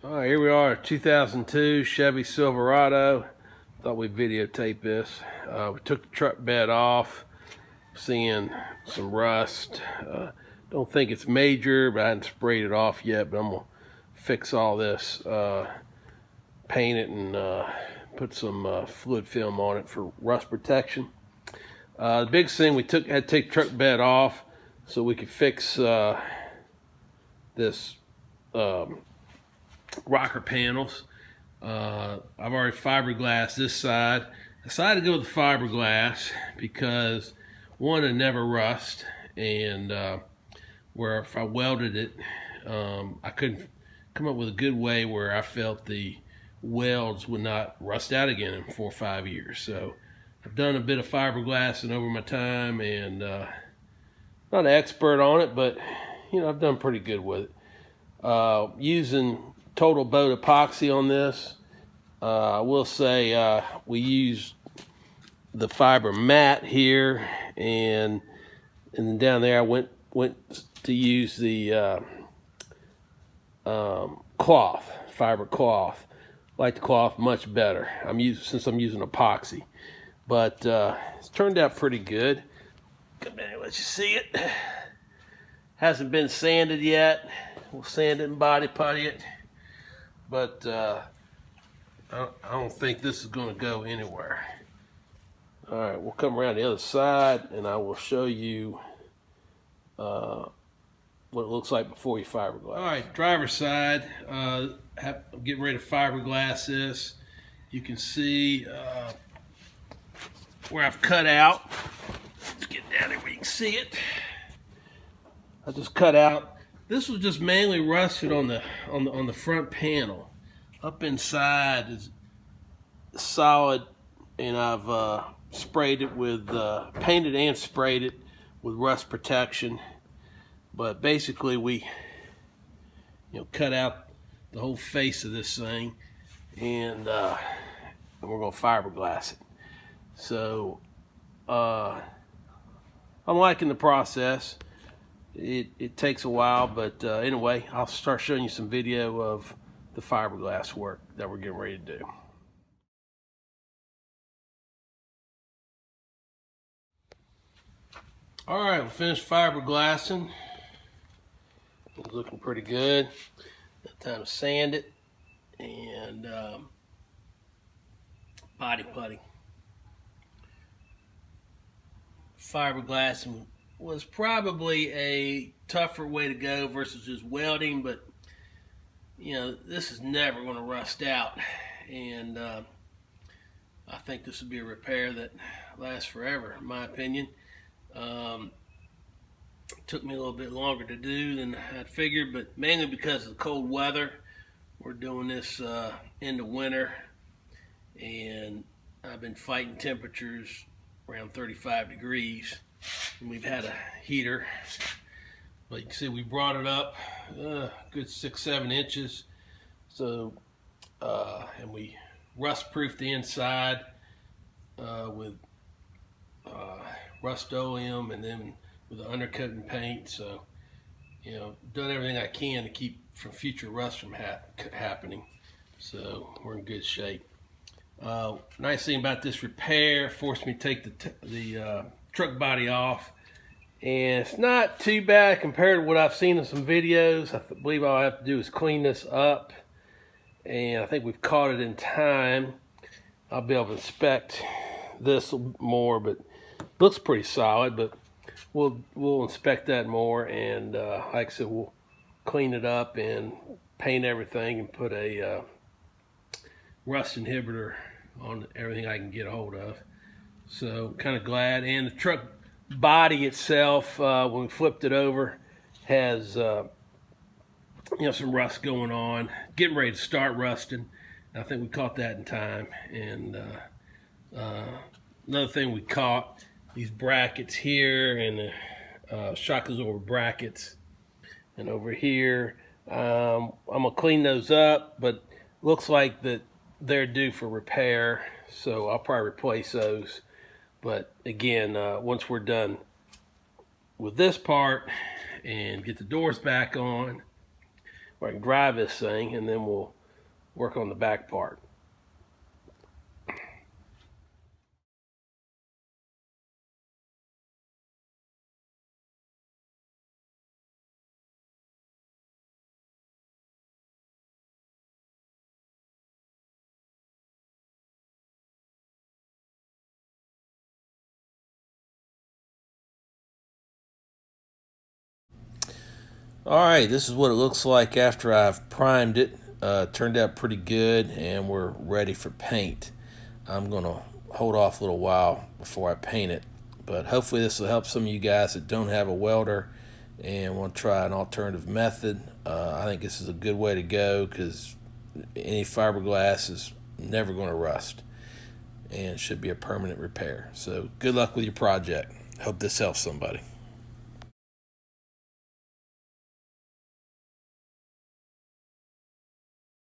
All right, here we are, 2002 Chevy Silverado. Thought we'd videotape this. We took the truck bed off, seeing some rust. Don't think it's major, but I hadn't sprayed it off yet, but I'm gonna fix all this, paint it, and put some fluid film on it for rust protection. The biggest thing, we had to take the truck bed off so we could fix this rocker panels. I've already fiberglassed this side. I decided to go with the fiberglass because one, it never rust, and where if I welded it, I couldn't come up with a good way where I felt the welds would not rust out again in 4 or 5 years. So I've done a bit of fiberglassing over my time, and not an expert on it, but you know, I've done pretty good with it. Using total boat epoxy on this. I will say we used the fiber mat here, and then down there I went to use the cloth, fiber cloth. I like the cloth much better. Since I'm using epoxy, but it's turned out pretty good. Come down here, let you see it. Hasn't been sanded yet. We'll sand it and body putty it. But I don't think this is going to go anywhere. All right, we'll come around the other side, and I will show you what it looks like before you fiberglass. All right, driver's side. I'm getting ready to fiberglass this. You can see where I've cut out. Let's get down there where you can see it. I just cut out. This was just mainly rusted on the front panel. Up inside is solid, and I've sprayed it with painted and sprayed it with rust protection. But basically, we cut out the whole face of this thing, and we're gonna fiberglass it. So I'm liking the process. It takes a while, but anyway, I'll start showing you some video of the fiberglass work that we're getting ready to do. All right, we finished fiberglassing. It's looking pretty good. Time to sand it and body putty. Fiberglassing was probably a tougher way to go versus just welding, but this is never going to rust out, and I think this would be a repair that lasts forever, in my opinion. Took me a little bit longer to do than I'd figured, but mainly because of the cold weather. We're doing this in the winter, and I've been fighting temperatures around 35 degrees. And we've had a heater, but you can see we brought it up good 6-7 inches. So and we rust proofed the inside with Rust-Oleum, and then with the undercoating paint. So done everything I can to keep from future rust from happening. So we're in good shape. Nice thing about this repair, forced me to take the truck body off, and it's not too bad compared to what I've seen in some videos. I believe all I have to do is clean this up, and I think we've caught it in time. I'll be able to inspect this more, but it looks pretty solid. But we'll inspect that more, and like I said, we'll clean it up and paint everything and put a rust inhibitor on everything I can get a hold of. So kind of glad. And the truck body itself, when we flipped it over, has some rust going on, getting ready to start rusting. I think we caught that in time. And another thing we caught, these brackets here, and the shock absorber brackets, and over here. I'm gonna clean those up, but looks like that they're due for repair, so I'll probably replace those. But again, once we're done with this part and get the doors back on, where I can drive this thing, and then we'll work on the back part. All right, this is what it looks like after I've primed it. Turned out pretty good, and we're ready for paint. I'm going to hold off a little while before I paint it, but hopefully this will help some of you guys that don't have a welder and want to try an alternative method. I think this is a good way to go because any fiberglass is never going to rust and should be a permanent repair. So good luck with your project. Hope this helps somebody.